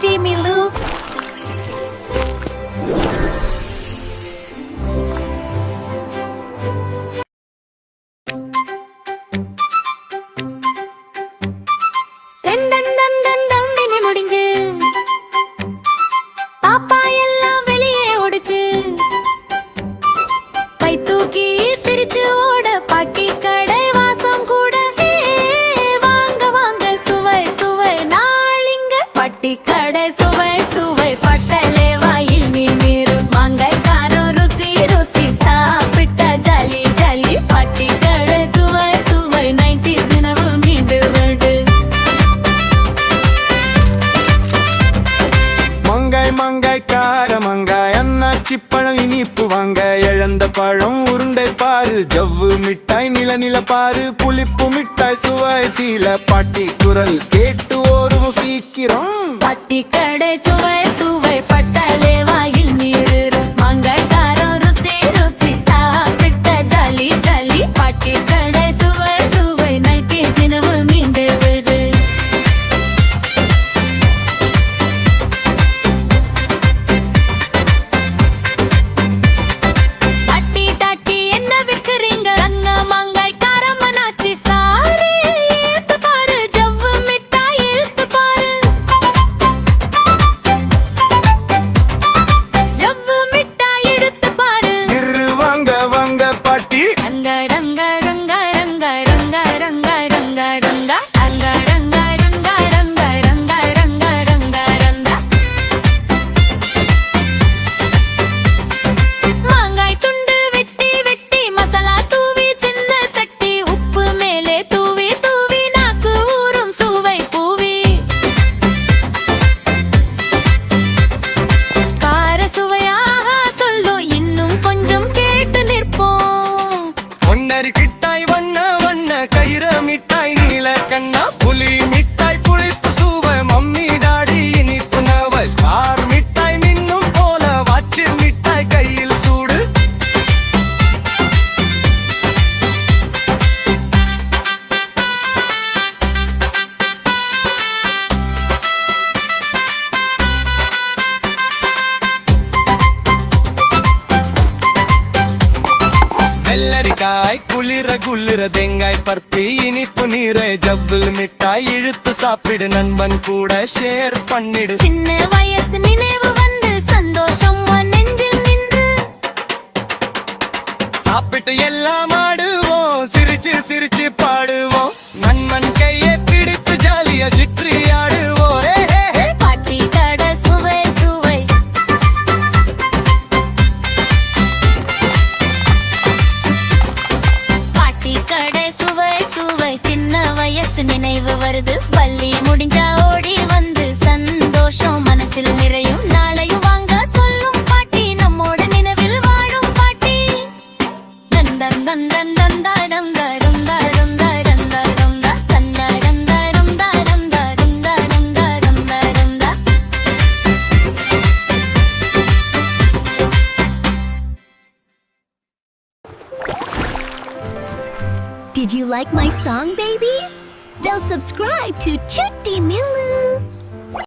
Chutti Millu. பழம் இனிப்பு வாங்க இழந்த பழம் உருண்டை பாரு ஜவ்வு மிட்டாய் நில நில பாரு புளிப்பு மிட்டாய் சுவை சீல பாட்டி குரல் கேட்டு ஓரும் சீக்கிரம் பாட்டி கடை சுவை சுவை பட்டலே வாயில் நீரு மாங்காய் காரம் ருசி ருசி சாப்பிட்ட ஜாலி ஜாலி பாட்டி கடை சுவை சுவை நைட்டி தினவு மீண்டு விடு மிட்டாய் வண்ண வண்ண கயிற மிட்டாய் நீல கண்ணா புலி மிட்டாய் புளிப்பு சுவை மம்மி டாடி இனிப்பு நவ ஸ்டார் மிட்டாய் மின்னும் போல வாட்சி மிட்டாய் கையில் சூடு வெள்ளரிக்காய் குளிர குளிர தேங்காய் பருப்பி இனிப்பு நீரை ஜவ்வில் மிட்டாய் இழுத்து சாப்பிடு நண்பன் கூட ஷேர் பண்ணிடு சின்ன வயசு நினைவு வந்து சந்தோஷம் நெஞ்சில் நின்று சாப்பிட்டு எல்லாம் ஆடுவோம் சிரிச்சு சிரிச்சு பாடுவோம் நண்பன் கையை பிடித்து ஜாலியா சுற்றி ஆடுவோம் பாட்டி கடை சுவை சுவை பாட்டி கடை சுவை சுவை சின்ன வயசு நினைவு வருது பள்ளி முடிஞ்சா ஓடி வந்து சந்தோஷம் மனசில் நிறையும் நாளையும் வாங்க சொல்லும் பாட்டி நம்மோட நினைவில் வாழும் பாட்டி நந்தன் நந்தன் நந்தாரம் தரும் தரும் தரும் தரும் தந்தாரம் தரும் தரும் தரும் தரும் தரும் தரும் தரும் Did you like my song, babies? They'll subscribe to Chutti Millu.